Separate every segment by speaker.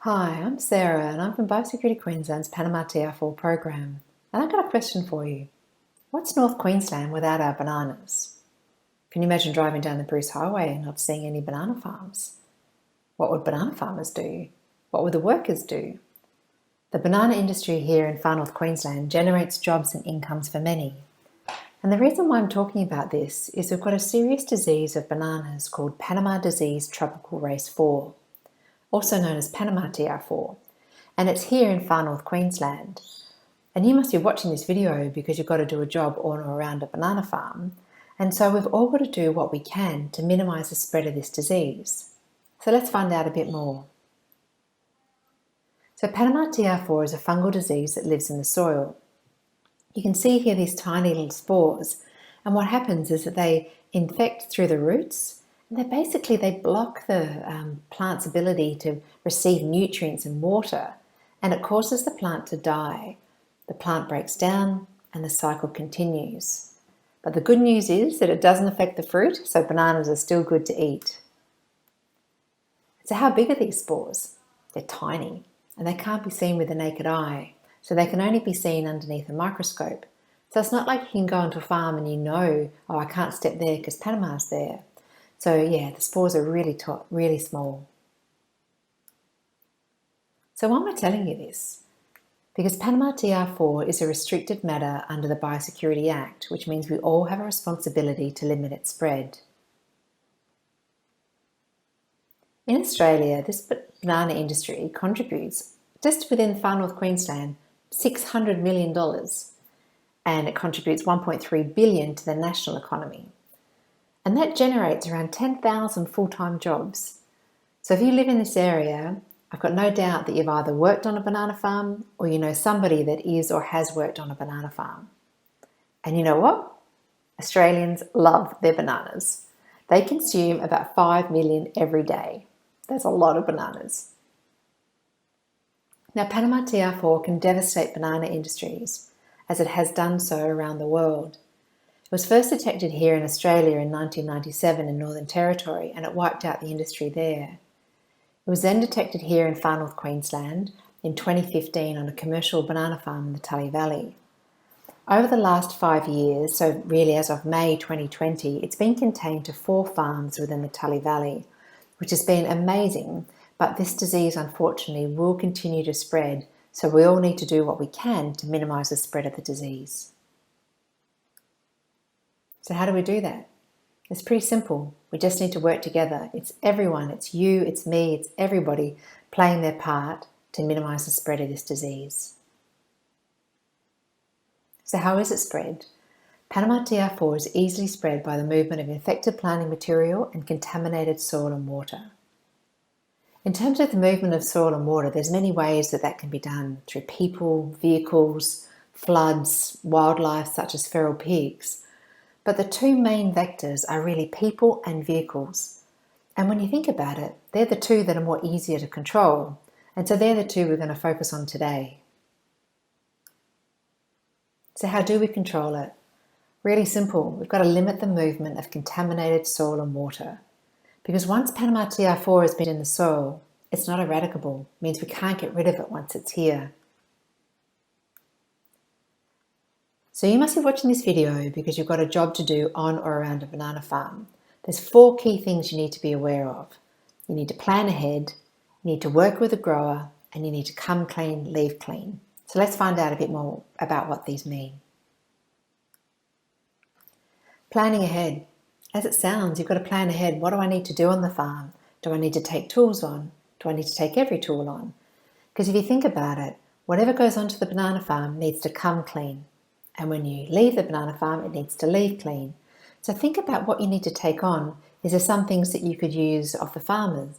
Speaker 1: Hi, I'm Sarah and I'm from Biosecurity Queensland's Panama TR4 program. And I've got a question for you. What's North Queensland without our bananas? Can you imagine driving down the Bruce Highway and not seeing any banana farms? What would banana farmers do? What would the workers do? The banana industry here in Far North Queensland generates jobs and incomes for many. And the reason why I'm talking about this is we've got a serious disease of bananas called Panama disease tropical race 4. Also known as Panama TR4, and it's here in Far North Queensland. And you must be watching this video because you've got to do a job on or around a banana farm, and so we've all got to do what we can to minimise the spread of this disease. So let's find out a bit more. So Panama TR4 is a fungal disease that lives in the soil. You can see here these tiny little spores, and what happens is that they infect through the roots. They block the plant's ability to receive nutrients and water, and it causes the plant to die. The plant breaks down and the cycle continues. But the good news is that it doesn't affect the fruit, so bananas are still good to eat. So how big are these spores? They're tiny, and they can't be seen with the naked eye, so they can only be seen underneath a microscope. So it's not like you can go onto a farm and you know, oh, I can't step there because Panama's there. So yeah, the spores are really small. So why am I telling you this? Because Panama TR4 is a restricted matter under the Biosecurity Act, which means we all have a responsibility to limit its spread. In Australia, this banana industry contributes, just within Far North Queensland, $600 million, and it contributes $1.3 billion to the national economy. And that generates around 10,000 full-time jobs. So if you live in this area, I've got no doubt that you've either worked on a banana farm or you know somebody that is or has worked on a banana farm. And you know what? Australians love their bananas. They consume about 5 million every day. That's a lot of bananas. Now, Panama TR4 can devastate banana industries, as it has done so around the world. It was first detected here in Australia in 1997 in Northern Territory, and it wiped out the industry there. It was then detected here in Far North Queensland in 2015 on a commercial banana farm in the Tully Valley. Over the last 5 years, so really as of May 2020, it's been contained to 4 farms within the Tully Valley, which has been amazing, but this disease unfortunately will continue to spread, so we all need to do what we can to minimise the spread of the disease. So how do we do that? It's pretty simple. We just need to work together. It's everyone, it's you, it's me, it's everybody playing their part to minimise the spread of this disease. So how is it spread? Panama TR4 is easily spread by the movement of infected planting material and contaminated soil and water. In terms of the movement of soil and water, there's many ways that can be done through people, vehicles, floods, wildlife such as feral pigs. But the 2 main vectors are really people and vehicles. And when you think about it, they're the 2 that are more easier to control. And so they're the 2 we're going to focus on today. So how do we control it? Really simple. We've got to limit the movement of contaminated soil and water. Because once Panama TR4 has been in the soil, it's not eradicable. It means we can't get rid of it once it's here. So you must be watching this video because you've got a job to do on or around a banana farm. There's 4 key things you need to be aware of. You need to plan ahead, you need to work with a grower, and you need to come clean, leave clean. So let's find out a bit more about what these mean. Planning ahead. As it sounds, you've got to plan ahead. What do I need to do on the farm? Do I need to take tools on? Do I need to take every tool on? Because if you think about it, whatever goes onto the banana farm needs to come clean. And when you leave the banana farm, it needs to leave clean. So think about what you need to take on. Is there some things that you could use off the farmers?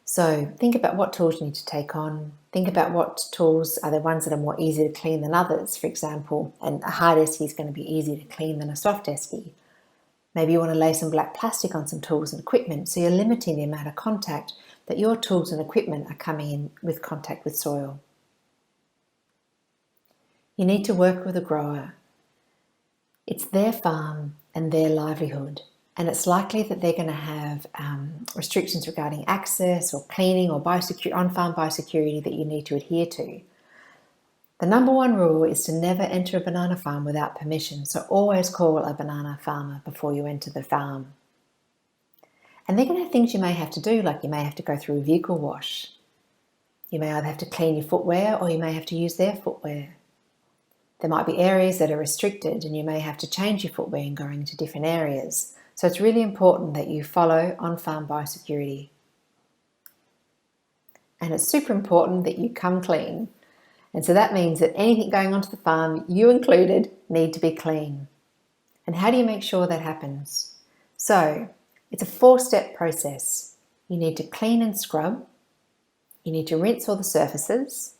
Speaker 1: So think about what tools you need to take on. Think about what tools are the ones that are more easy to clean than others, for example. And a hard esky is going to be easier to clean than a soft esky. Maybe you want to lay some black plastic on some tools and equipment, so you're limiting the amount of contact that your tools and equipment are coming in with contact with soil. You need to work with a grower. It's their farm and their livelihood, and it's likely that they're going to have restrictions regarding access or cleaning or on-farm biosecurity that you need to adhere to. The number one rule is to never enter a banana farm without permission, so always call a banana farmer before you enter the farm. And they're going to have things you may have to do, like you may have to go through a vehicle wash. You may either have to clean your footwear or you may have to use their footwear. There might be areas that are restricted and you may have to change your footwear in going to different areas. So it's really important that you follow on-farm biosecurity. And it's super important that you come clean. And so that means that anything going onto the farm, you included, need to be clean. And how do you make sure that happens? So it's a 4-step process. You need to clean and scrub. You need to rinse all the surfaces.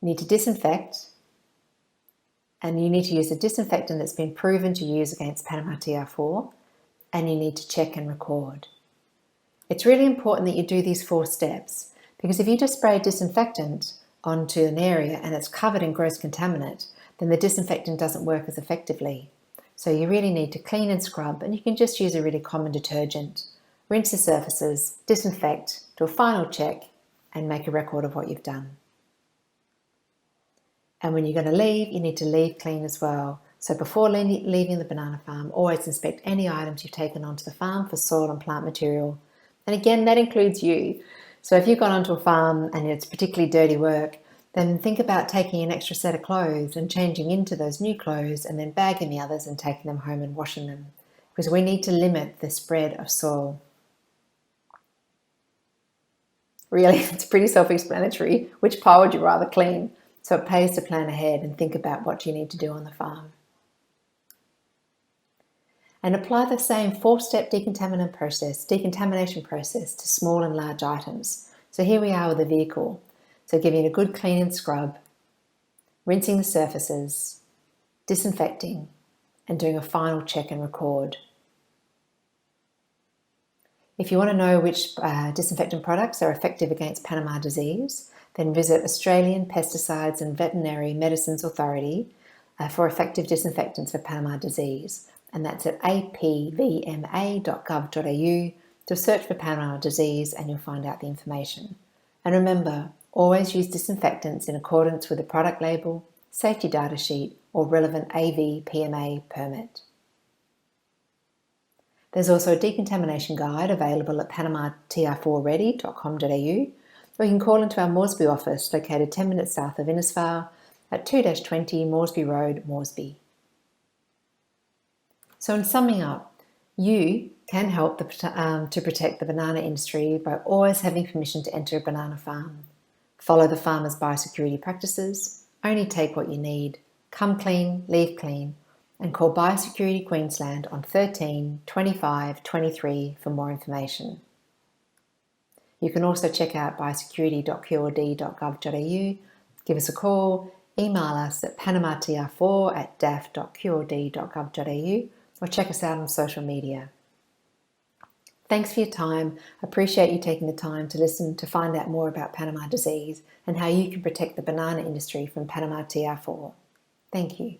Speaker 1: You need to disinfect. And you need to use a disinfectant that's been proven to use against Panama TR4. And you need to check and record. It's really important that you do these 4 steps, because if you just spray a disinfectant onto an area and it's covered in gross contaminant, then the disinfectant doesn't work as effectively. So you really need to clean and scrub, and you can just use a really common detergent. Rinse the surfaces, disinfect, do a final check, and make a record of what you've done. And when you're going to leave, you need to leave clean as well. So before leaving the banana farm, always inspect any items you've taken onto the farm for soil and plant material. And again, that includes you. So if you've gone onto a farm and it's particularly dirty work, then think about taking an extra set of clothes and changing into those new clothes and then bagging the others and taking them home and washing them, because we need to limit the spread of soil. Really, it's pretty self-explanatory. Which pile would you rather clean? So it pays to plan ahead and think about what you need to do on the farm. And apply the same 4-step decontamination process to small and large items. So here we are with the vehicle. So giving it a good clean and scrub, rinsing the surfaces, disinfecting, and doing a final check and record. If you want to know which disinfectant products are effective against Panama disease, then visit Australian Pesticides and Veterinary Medicines Authority for effective disinfectants for Panama disease. And that's at apvma.gov.au. to search for Panama disease and you'll find out the information. And remember, always use disinfectants in accordance with the product label, safety data sheet, or relevant AVPMA permit. There's also a decontamination guide available at panamatr4ready.com.au, or you can call into our Moresby office located 10 minutes south of Innisfail at 2-20 Moresby Road, Moresby. So in summing up, you can help to protect the banana industry by always having permission to enter a banana farm. Follow the farmer's biosecurity practices, only take what you need, come clean, leave clean, and call Biosecurity Queensland on 13 25 23 for more information. You can also check out biosecurity.qrd.gov.au, give us a call, email us at panamatr4@daf.qrd.gov.au, or check us out on social media. Thanks for your time. I appreciate you taking the time to listen to find out more about Panama disease and how you can protect the banana industry from Panama TR4. Thank you.